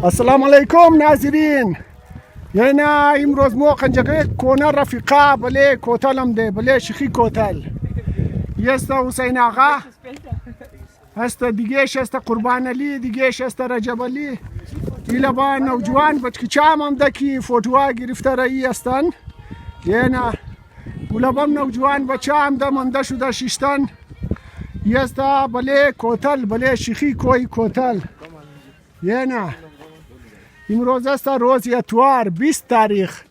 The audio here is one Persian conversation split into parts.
السلام علیکم ناظرین. یعنی امروز ما قنجقه کونه رفیقا بله کوتلم ده بله شیخی کوتل یست حسین آقا هست دیگهش هست قربان علی دیگهش هست رجب علی ایلا با نوجوان بچکچام هم دکی فوتوها گرفته رایی هستن یعنی اولا بام نوجوان بچه هم ده منده شده شیشتن یست بله کوتل بله شیخی کوی کوتل یعنی امروز است روز اتوار 20 تاریخ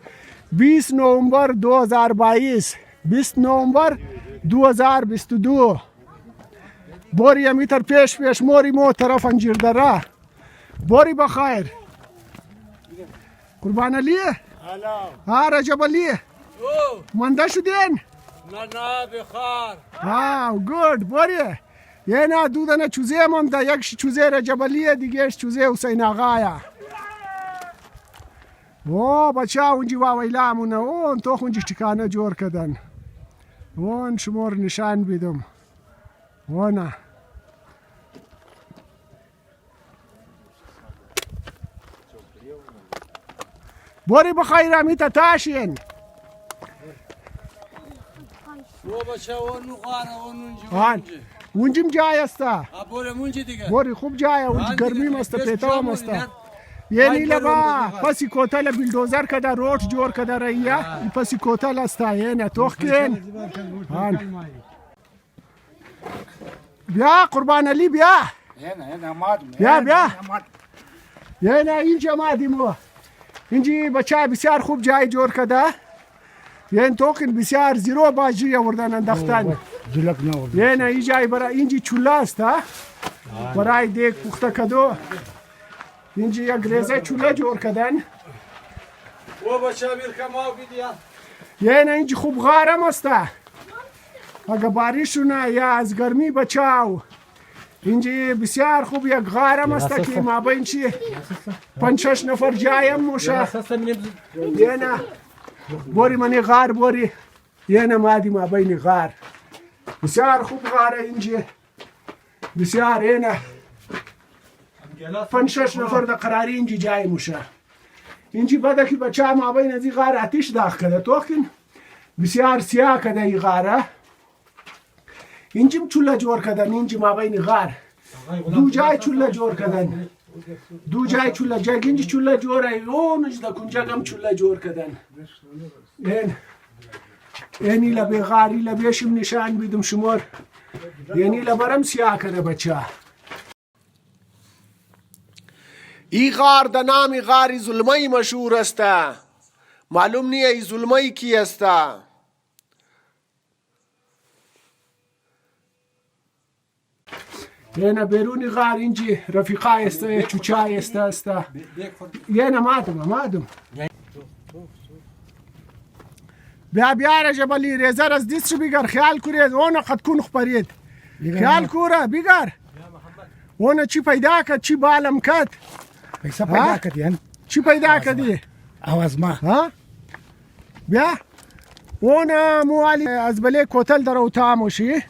20 نوامبر 2022 20 نوامبر 2022 بوری میتر پیش موری مو طرف انجیر دره بوری بخیر قربان علی ها رجب علی منده شدین نه بخار گود بوری یه نه دودن چوزه هم ده یکش چوزه رجب علیه دیگهش چوزه حسین آقایه بچه اونجی واویلامونه اون تو اونجی ټکانه جور کردن اون شمور نشان بیدم اونه بوری بخیر امیتا تاشین بچه اون غاره اونجیم جای استا بوری دیگه بوری خوب جای اونجی گرمی مستا پیتا هم استا یعنی لبا پسی کوتل بیلدوزر کده روٹ جور کده رایه ای پسی کوتل استا یعنی توخ کن بیا قربان علی بیا بیا یعنی اینجا مادیمو اینجی بچه بسیار خوب جای جور کده یعنی توکن بسیار زیرو باجی آوردن انداختن یعنی این جای برای اینجی چوله است برای دیگ پخته کدو اینجا یک ریزه چوله جور کردن بچه بیر کماو بیدیا یعنی اینجا خوب غارم است اگه باریشونه یا از گرمی بچاو اینجا بسیار خوب یک غارم است که ما بین چی 5-6 نفر جایم موشه یعنی بوری منی غار بوری یعنی مادی ما بین غار بسیار خوب غاره اینجا بسیار یعنی 5-6 نفر در قراری اینجا جای موشه اینجا بده که بچه ما بین از این غار آتیش داخل کده توکن بسیار سیاه کده این غاره اینجا چوله جور کدن اینجا ما بین غار دو جای چوله جور کدن دو جای چوله جای اینجا چوله جوره اونج دا کنجا هم چوله جور کدن یعنی لبی غاری لبیشم نشان بیدم شمار یعنی لبرم سیاه کده بچه ای غار د نامی غاری ظلمه مشهور است معلوم نیه ای ظلمه کی است یعنی بیرونی غار اینجی رفیقای است چوچای است یعنی مادم بیا رجب علی ریزر از دیست بگر خیال کرید اون قد کن خبرید خیال کوره بگر اون چی پیدا کد چی بالم کد پیسا پیدا کردی چی پیدا کردی؟ آواز ما بیا اون موالی از بله کوتل در اوتا موشی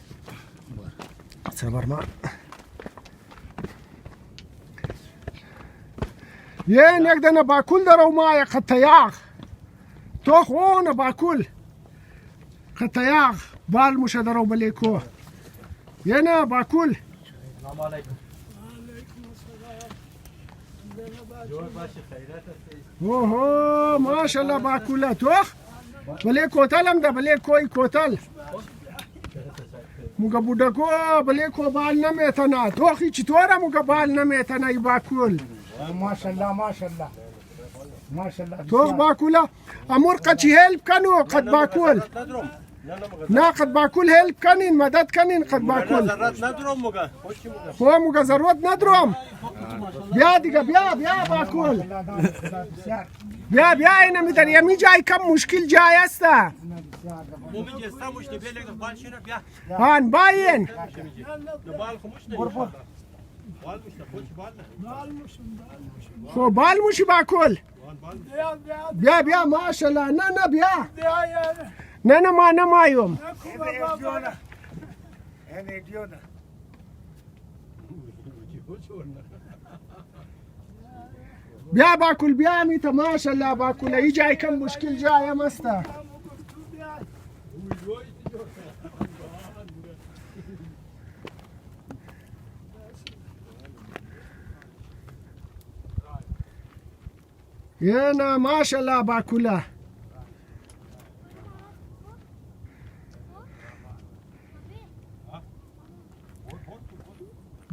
صبر ما یه یک دنه باکول در اوما یک خطیاغ تو خون باکول خطیاغ بال موشه در او بله کو یه نه باکول سلام علیکم اوه ماشاءالله باکوله توخ بله کوتل هم ده بله کوی کوتل موگه بودکو بله کو بال نمیتنه توخی چطوره موگه بال نمیتنه ای باکول ماشاءالله توخ باکوله امور قچی هلپ کنو قد باکول نه قد باکول هلپ کنین مدد کنین قد باکول خو موگه ضرورت ندارم بیا دیگه بیا باکول بیا اینه میدن یمی جای کم مشکل جای است هان باین خو بال موشی باکول بیا ماشاءالله نه بیا نه ما نمایم بیا باکل بیا میته ماشاءالله باکل ای جای کم مشکل جایم است نه ماشاءالله باکله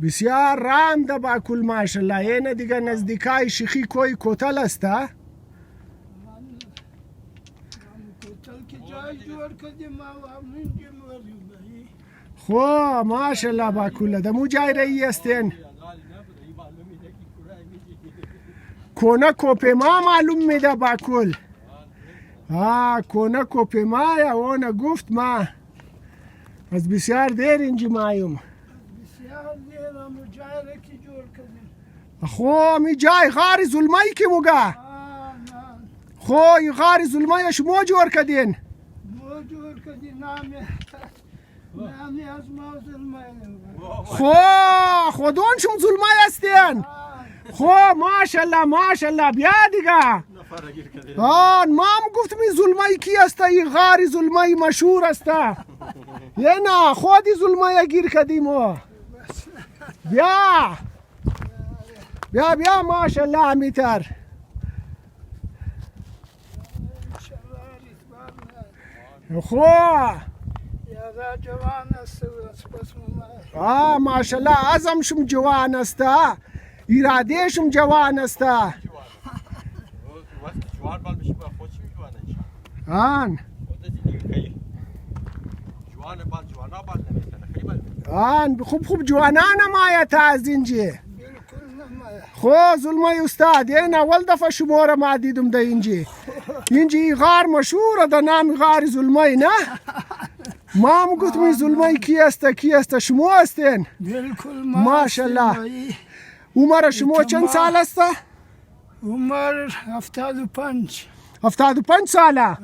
بسیار رام ده باکل ماشاءالله اینه دیگه نزدیکای شیخی کوی کوتل است خو ماشاءالله باکل ده مو جای رایی استین کونه کوپه ما معلوم میده باکل کونه کوپه ما یا اونه گفت ما از بسیار دیر اینجی مایم خو می جای غار ظلمایی که موگه خو ای غار ظلمایی شما جور کدین نامی از ما ظلمایی خودون شما ظلمایی هستین خو ماشاءالله ماشاءالله بیا دیگه ما هم گفتم این ظلمایی کی است این غار ظلمایی مشهور است یه نه خودی ظلمایی گیر کدیم بیا بیا بیا ماشاءالله امیتر خو جوان است ماشاءالله ازمشم جوان است ایرادهشم جوان است خوب جوانان مایت از اینجی خو ظلمای استاد این اول دفعه شما را ما دیدم ده اینجی غار مشهور ده نام غار ظلمای نه ما هم گفتم این ظلمای کی است شما هستین ماشاءالله عمر شما چند سال است عمر 75 ساله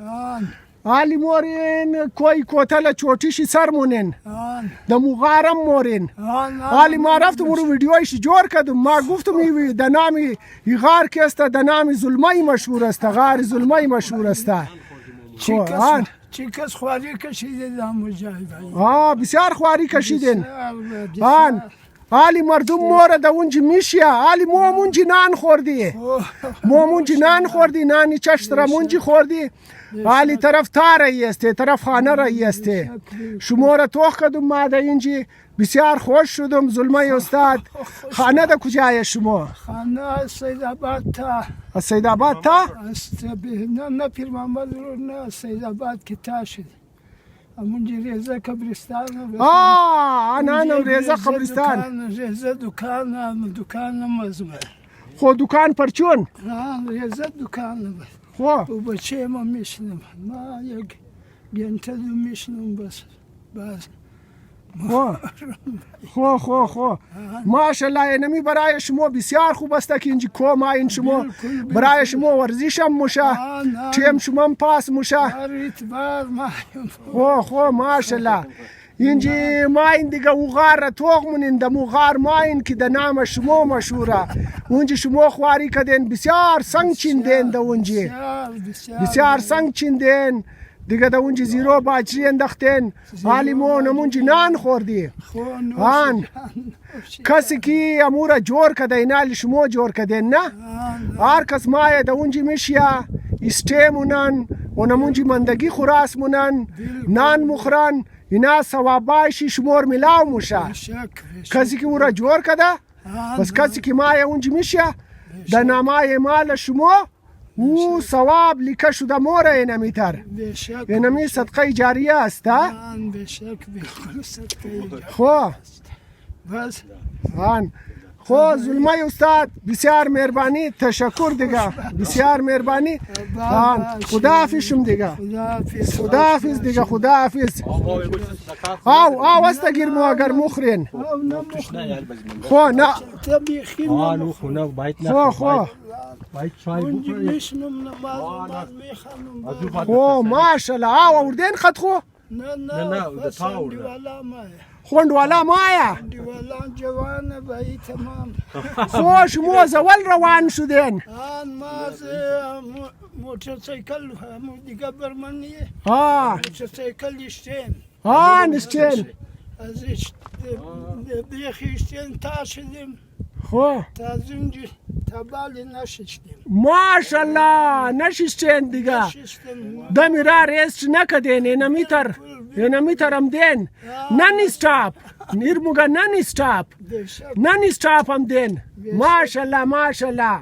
آلی مورین کوی کوتل چوٹیشی سر مونین دمو غارم مورین آلی ما رفتم رو ویدیویش جور کردم ما گفتم ای دنامی ای غار که است دنامی ظلمایی مشهور است غار ظلمایی مشهور است چی کس خواری کشیده دامو جای بسیار خواری کشیدین آلی مردم مورد اونجی میشه آلی مونجی نان خوردی نانی چشت را مونجی خوردی آلی طرف تا رایی است طرف خانه رایی است شما را توخ کدم ما ده اینجی بسیار خوش شدم ظلمای استاد خانه ده کجای شما خانه سیدآباد تا از سیدآباد تا نه پیرمحمد رو نه سیدآباد که تا شد همونجی ریزه قبرستان نه ریزه قبرستان ریزه دکان مزمه خو دکان پرچون ریزه دکان خو و بچه ما میشنم ما یک گنته دو میشنم بس خو ماشاءالله اینمی برای شما بسیار خوب است که اینجی کوم این شما برای شما ورزش هم موشه تیم شما هم پاس موشه خو ماشاءالله اینجی ما این دیگه او غار را توغ مونین دمو غار ما این که ده نام شما مشهوره اونجی شما خواری کدین بسیار سنگ چیندین ده اونجی بسیار سنگ چیندین دیگه ده اونجی زیرو باجری اندختین حالی ما نمونجی نان خوردی کسی که امورا جور کده اینالی شما جور کدین نه هر کس مایه ده اونجی میشیه استه مونن و نمونجی مندگی خوراس مونن نان مخرن اینا ثوابایشی شمار ملاو موشه کسی که او را جور کده بس کسی که مایه اونجی میشه در نامای مال شما او ثواب لیکه شده موره اینمیتر اینمی صدقه جاریه است خو خو ظلمای استاد بسیار مهربانی تشکر دیگه بسیار مهربانی خداحافظ شم دیگه خداحافظ دیگه خداحافظ او است گیر مو اگر مخرین خو نه خو خو ماشاءالله او وردین خط خو نه خوندوالا مایا دیوالان جوان بایی تمام. خو شما زول روان شدین آن ما از موتورسیکل همون دیگه برمانیه. موتورسیکل اشتین. نشتین از بیخیشتین تا شدیم. خو تا از اونجا تا بالی نشستیم. ماشالله نشستین دیگه دمی را ریست نکدین اینا میترم دین نن استاپ نیرموگا نن استاپ هم دین ماشالله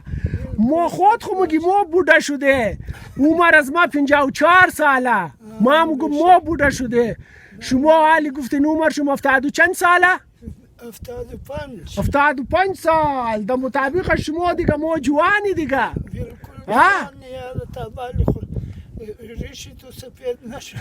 ما خود خو مگی ما بوده شده عمر از ما 54 ساله ما مگم ما بوده شده شما حالی گفتین عمر شما 70 چند ساله 75 سال در مطابق شما دیگه ما جوانی دیگه ریشی تو سفید نشد.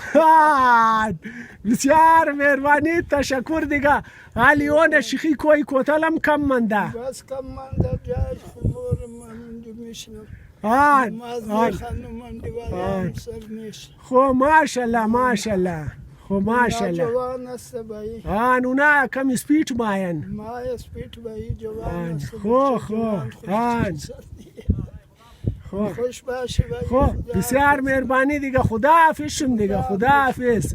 بسیار مهربانی تشکر دیگه حالی اون شیخی کوی کوتالم کم منده بس کم منده جای خمور من میشنم مازده خانم من دیوالان سر میشن خو ماشالله جوان است بایی اونا کم سپیٹ ماین ما سپیٹ بایی جوان است خو خوش باشی بایی خو بسیار مهربانی دیگه خداحافظ شم دیگه خداحافظ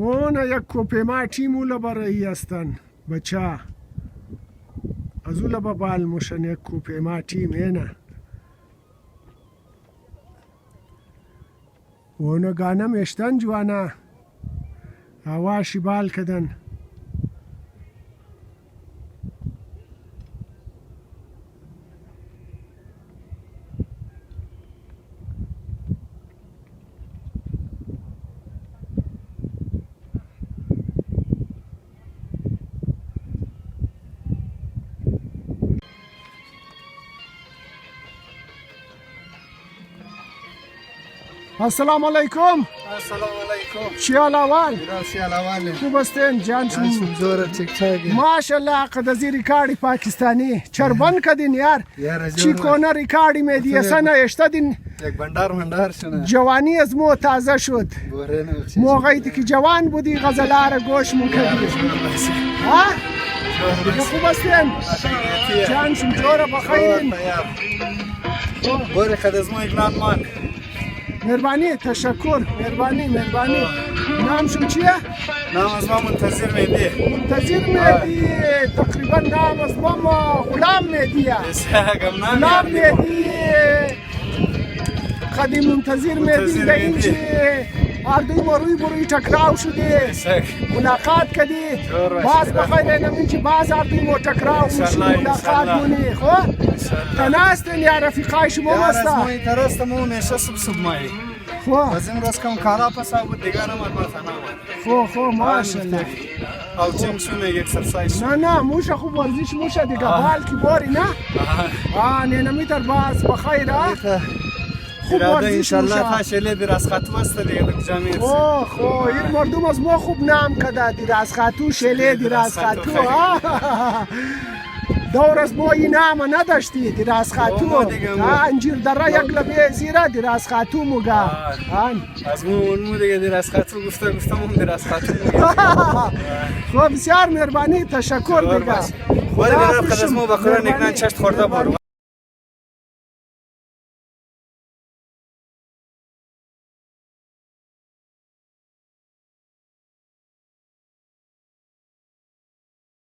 اون یک کوپیما تیم اولا برای هستن بچه از اولا ببال موشن یک کوپیما تیم اینه اونو گانه میشتن جوانا هواشی بال کدن السلام علیکم چی حال اول؟ خوب هستین جانشون ماشالله قدازی ریکاردی پاکستانی چربن کدین یار چی کنه ریکاردی میدیسن اشتدین یک بندر شونه جوانی از مو تازه شد موقعی که جوان بودی غزلار گوش مکدی خوب هستین جانشون جوره بخیرین بوری خد از مو اگران مان مهربانی تشکر مهربانی نام شما چیه؟ نام از ما منتظر مهدی تقریبا نام از ما غلام مهدیه غلام مهدی خدی منتظر مهدی دیگه این که اردوی بروی تکراو شده ملاقات کدی باز بخیر اینم که باز اردوی مو تکراو شده ملاقات مونی خو تناستن یا رفیقای شما مستا از موی ترستم و میشه سب مایی خو از این روز کم کارا پسا بود دیگر هم ما خو ماشالله او جیم شونه یک اکسرسایز نه موشه خوب ورزش موشه دیگه بال کی باری نه نه نمیتر باز بخیر خوب اراده انشالله فاشله در از خاتو است دیگه در کجا میرسی خو این مردم از ما خوب نام کده در از خاتو شله در از خاتو دور از ما این نام نداشتی در از خاتو انجیر دره یک لبه زیره در از خاتو موگه از مو دیگه در از خاتو گفتم در از خاتو خب بسیار مهربانی تشکر دیگه ولی برای از مو بخورن اکنان چشت خورده بارو